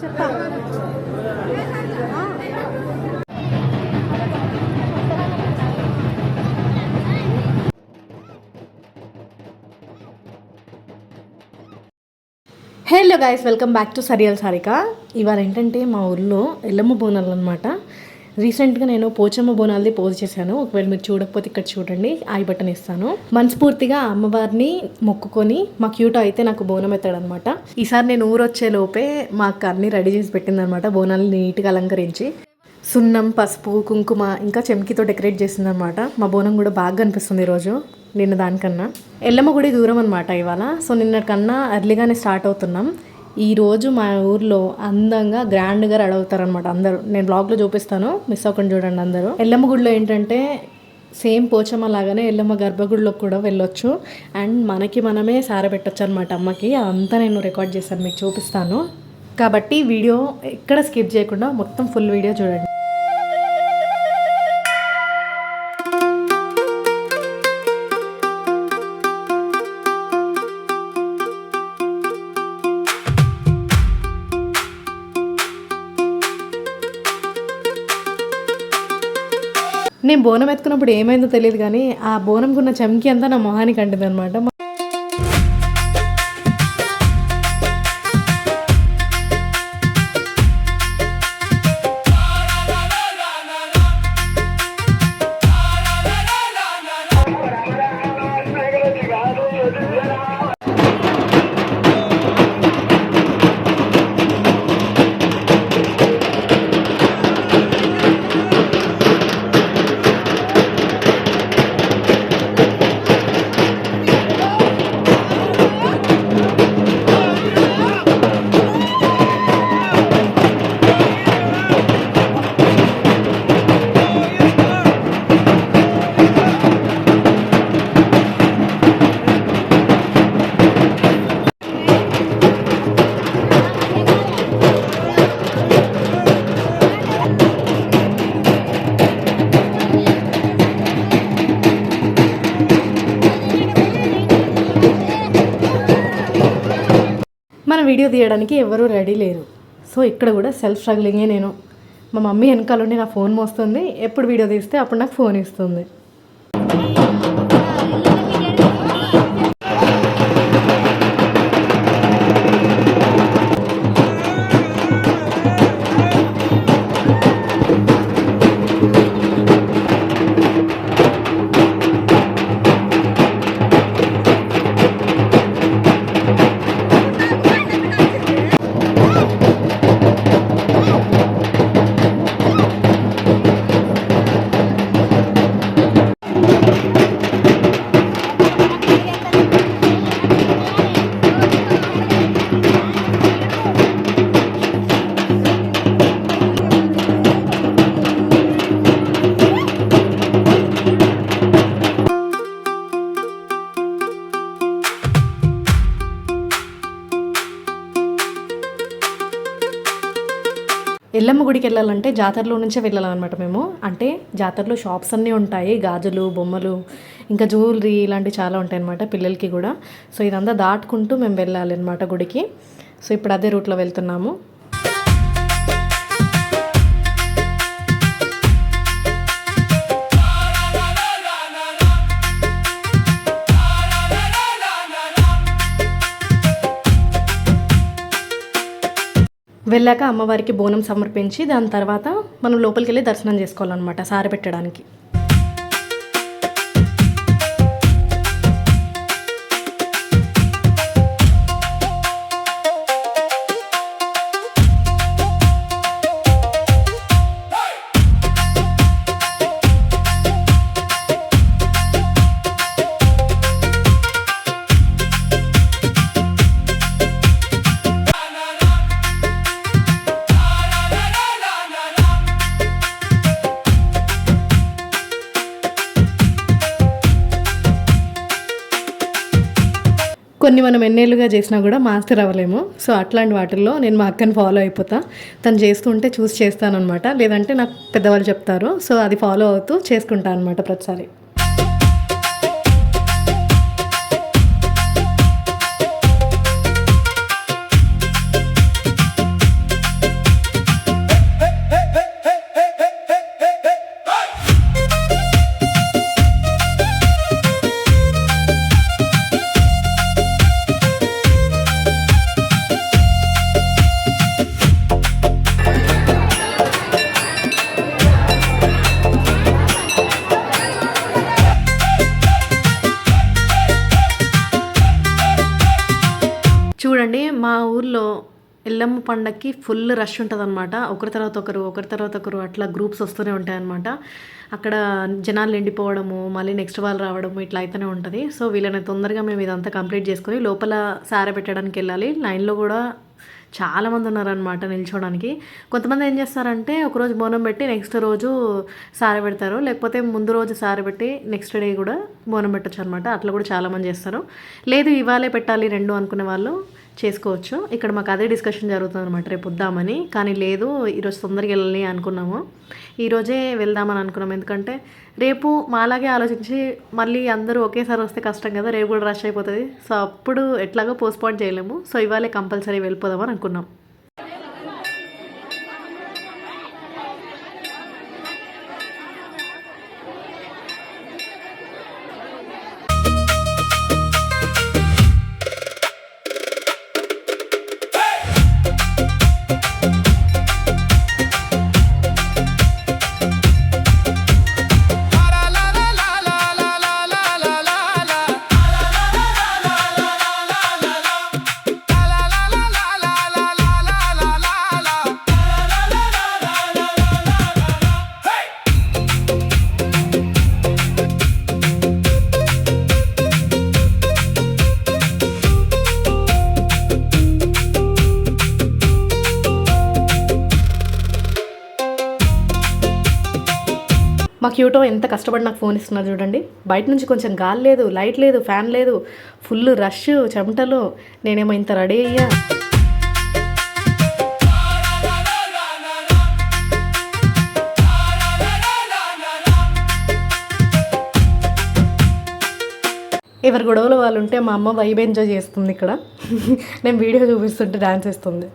చెప్తా. Hello guys, welcome back to surreal Sarika. ఇవాళ ఏంటంటే మా ఊర్లో ఎల్లమ్మ బోనాలు అనమాట. రీసెంట్గా నేను పోచమ్మ బోనాలది పోజ్ చేశాను. ఒకవేళ మీరు చూడకపోతే ఇక్కడ చూడండి, ఐ బటన్ ఇస్తాను. మనస్ఫూర్తిగా అమ్మవారిని మొక్కుకొని మా క్యూటో అయితే నాకు బోనం ఎత్తాడనమాట. ఈసారి నేను ఊరు వచ్చే లోపే మా అక్క అన్ని రెడీ చేసి పెట్టిందనమాట. బోనాలు నీట్గా అలంకరించి సున్నం, పసుపు, కుంకుమ ఇంకా చెమ్కితో డెకరేట్ చేసిందనమాట. మా బోనం కూడా బాగా అనిపిస్తుంది ఈరోజు నిన్న దానికన్నా. ఎల్లమ్మ గుడి దూరం అనమాట ఇవాళ. సో నిన్నకన్నా ఎర్లీగానే స్టార్ట్ అవుతున్నాం. ఈరోజు మా ఊర్లో అందంగా గ్రాండ్గా రెడీ అవుతారనమాట అందరూ. నేను బ్లాగ్లో చూపిస్తాను, మిస్ అవ్వకుండా చూడండి అందరూ. ఎల్లమ్మ గుడిలో ఏంటంటే సేమ్ పోచమ్మ లాగానే ఎల్లమ్మ గర్భగుడిలోకి కూడా వెళ్ళొచ్చు. అండ్ మనమే సార పెట్టచ్చు అనమాట అమ్మకి. అదంతా నేను రికార్డ్ చేశాను, మీకు చూపిస్తాను. కాబట్టి వీడియో ఎక్కడ స్కిప్ చేయకుండా మొత్తం ఫుల్ వీడియో చూడండి. నేను బోనం ఎత్తుకున్నప్పుడు ఏమైందో తెలియదు కానీ ఆ బోనంకున్న చమ్కి అంతా నా మొహానికి అంటింది అనమాట. మన వీడియో తీయడానికి ఎవరూ రెడీ లేరు. సో ఇక్కడ కూడా సెల్ఫ్ స్ట్రగ్లింగే నేను. మా మమ్మీ వెనకాలండి నా ఫోన్ మోస్తుంది. ఎప్పుడు వీడియో తీస్తే అప్పుడు నాకు ఫోన్ ఇస్తుంది. ఎల్లమ్మ గుడికి వెళ్ళాలంటే జాతరలో నుంచే వెళ్ళాలన్నమాట మేము. అంటే జాతరలో షాప్స్ అన్నీ ఉంటాయి, గాజులు, బొమ్మలు, ఇంకా జ్యువెలరీ ఇలాంటివి చాలా ఉంటాయి అన్నమాట పిల్లలకి కూడా. సో ఇదంతా దాటుకుంటూ మేము వెళ్ళాలి అనమాట గుడికి. సో ఇప్పుడు అదే రూట్లో వెళ్తున్నాము. వెళ్ళాక అమ్మవారికి బోనం సమర్పించి దాని తర్వాత మనం లోపలికి వెళ్ళి దర్శనం చేసుకోవాలన్నమాట సార పెట్టడానికి. కొన్ని మనం ఎన్నేళ్ళుగా చేసినా కూడా మాస్టర్ అవ్వలేము. సో అట్లాంటి వాటిల్లో నేను మా అక్కని ఫాలో అయిపోతా. తను చేస్తుంటే చూసి చేస్తాను అనమాట. లేదంటే నాకు పెద్దవాళ్ళు చెప్తారు, సో అది ఫాలో అవుతూ చేసుకుంటాను అనమాట ప్రతిసారి. ఎల్లమ్మ పండగకి ఫుల్ రష్ ఉంటుందన్నమాట. ఒకరి తర్వాత ఒకరు అట్లా గ్రూప్స్ వస్తూనే ఉంటాయన్నమాట. అక్కడ జనాలు నిండిపోవడము, మళ్ళీ నెక్స్ట్ వాళ్ళు రావడము ఇట్లా అయితేనే ఉంటుంది. సో వీళ్ళని తొందరగా మేము ఇదంతా కంప్లీట్ చేసుకొని లోపల సారె పెట్టడానికి వెళ్ళాలి. లైన్లో కూడా చాలామంది ఉన్నారనమాట నిల్చోడానికి. కొంతమంది ఏం చేస్తారంటే ఒకరోజు బోనం పెట్టి నెక్స్ట్ రోజు సారె పెడతారు, లేకపోతే ముందు రోజు సారె పెట్టి నెక్స్ట్ డే కూడా బోనం పెట్టచ్చు అనమాట. అట్లా కూడా చాలామంది చేస్తారు. లేదు ఇవాళే పెట్టాలి రెండు అనుకునే వాళ్ళు చేసుకోవచ్చు. ఇక్కడ మాకు అదే డిస్కషన్ జరుగుతుంది అనమాట, రేపు వద్దామని. కానీ లేదు ఈరోజు తొందరగా వెళ్ళాలి అనుకున్నాము, ఈరోజే వెళ్దామని అనుకున్నాము. ఎందుకంటే రేపు మాలాగే ఆలోచించి మళ్ళీ అందరూ ఒకేసారి వస్తే కష్టం కదా, రేపు కూడా రష్ అయిపోతుంది. సో అప్పుడు ఎట్లాగో పోస్ట్పోన్ చేయలేము. సో ఇవాళే కంపల్సరీ వెళ్ళిపోదామని అనుకున్నాం. మా క్యూటో ఎంత కష్టపడి నాకు ఫోన్ ఇస్తున్నారు చూడండి. బయట నుంచి కొంచెం గాలి లేదు, లైట్ లేదు, ఫ్యాన్ లేదు, ఫుల్ రష్, చెమటలు. నేనేమో ఇంత రెడీ అయ్యా. ఎవరి గొడవలు వాళ్ళు ఉంటే మా అమ్మ వైబ్ ఎంజాయ్ చేస్తుంది ఇక్కడ. నేను వీడియో చూపిస్తుంటే డాన్స్ వేస్తుంది.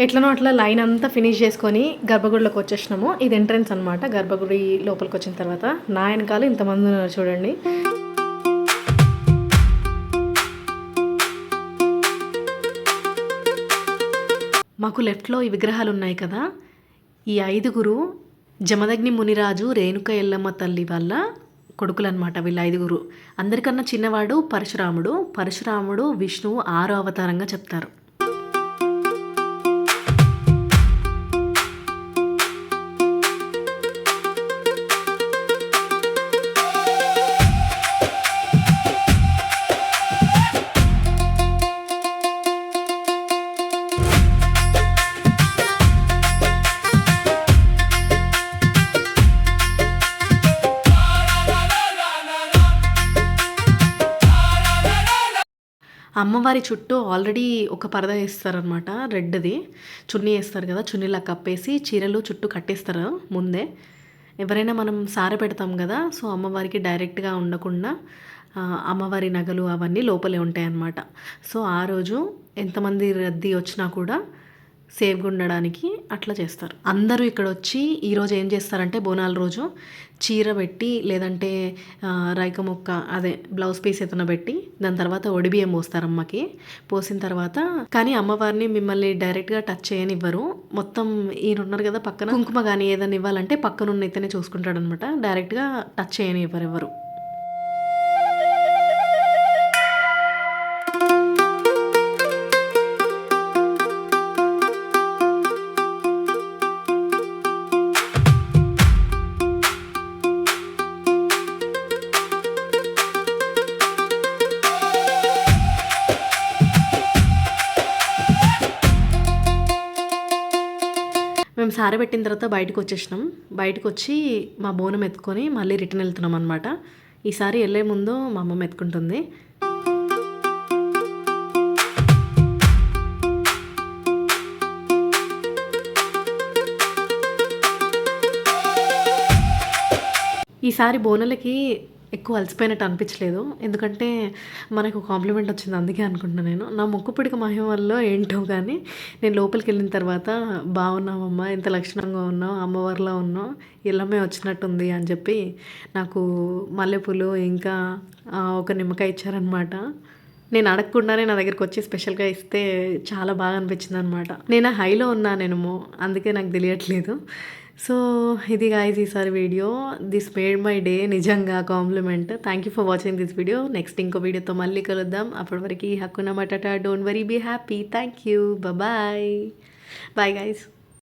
ఎట్లనో అట్లా లైన్ అంతా ఫినిష్ చేసుకొని గర్భగుడిలోకి వచ్చేసినాము. ఇది ఎంట్రన్స్ అనమాట. గర్భగుడి లోపలికి వచ్చిన తర్వాత నా వెనకాల ఇంతమంది ఉన్నారు చూడండి. మాకు లెఫ్ట్లో ఈ విగ్రహాలు ఉన్నాయి కదా, ఈ 5గురు జమదగ్ని మునిరాజు రేణుక ఎల్లమ్మ తల్లి వాళ్ళ కొడుకులు అనమాట. వీళ్ళ 5గురు. అందరికన్నా చిన్నవాడు పరశురాముడు విష్ణువు 6వ అవతారంగా చెప్తారు. అమ్మవారి చుట్టూ ఆల్రెడీ ఒక పరద వేస్తారనమాట, రెడ్ది చున్నీ వేస్తారు కదా, చున్నీలా కప్పేసి చీరలు చుట్టూ కట్టేస్తారు ముందే. ఎవరైనా మనం సారె పెడతాం కదా, సో అమ్మవారికి డైరెక్ట్గా ఉండకుండా అమ్మవారి నగలు అవన్నీ లోపలే ఉంటాయి అన్నమాట. సో ఆ రోజు ఎంతమంది రద్దీ వచ్చినా కూడా సేఫ్గా ఉండడానికి అట్లా చేస్తారు. అందరూ ఇక్కడ వచ్చి ఈరోజు ఏం చేస్తారంటే బోనాల రోజు చీర పెట్టి లేదంటే రైక ముక్క అదే బ్లౌజ్ పీస్ ఏదైనా పెట్టి దాని తర్వాత ఒడిబియ్యం పోస్తారు అమ్మకి. పోసిన తర్వాత కానీ అమ్మవారిని మిమ్మల్ని డైరెక్ట్గా టచ్ చేయనివ్వరు. మొత్తం ఈయన ఉన్నారు కదా పక్కన, కుంకుమ కానీ ఏదైనా ఇవ్వాలంటే పక్కనున్న అయితేనే చూసుకుంటాడు అనమాట. డైరెక్ట్గా టచ్ చేయనివ్వరు ఎవరు. మేము సారె పెట్టిన తర్వాత బయటకు వచ్చేసినాం. బయటకు వచ్చి మా బోనం ఎత్తుకొని మళ్ళీ రిటర్న్ వెళ్తున్నాం అనమాట. ఈసారి వెళ్ళే ముందు మా అమ్మమ్మ ఎత్తుకుంటుంది. ఈసారి బోనాలకి ఎక్కువ అలసిపోయినట్టు అనిపించలేదు. ఎందుకంటే మనకు కాంప్లిమెంట్ వచ్చింది అందుకే అనుకుంటున్నాను నేను. నా ముక్కు పిడక మహిమ వల్ల ఏంటో కానీ నేను లోపలికి వెళ్ళిన తర్వాత బాగున్నావమ్మా, ఇంత లక్షణంగా ఉన్నావు, అమ్మవారిలా ఉన్నావు, ఎల్లమ్మే వచ్చినట్టుంది అని చెప్పి నాకు మల్లెపూలు ఇంకా ఒక నిమ్మకాయ ఇచ్చారనమాట. నేను అడగకుండానే నా దగ్గరికి వచ్చి స్పెషల్గా ఇస్తే చాలా బాగా అనిపించింది అనమాట. నేను హైలో ఉన్నానేమో అందుకే నాకు తెలియట్లేదు. సో ఇది గాయ్స్ ఈసారి video. This made my day. నిజంగా compliment. Thank you for watching this video. Next ఇంకో వీడియోతో మళ్ళీ కలుద్దాం. అప్పటి వరకు hakuna matata. Don't worry, be happy. Thank you. Bye bye guys.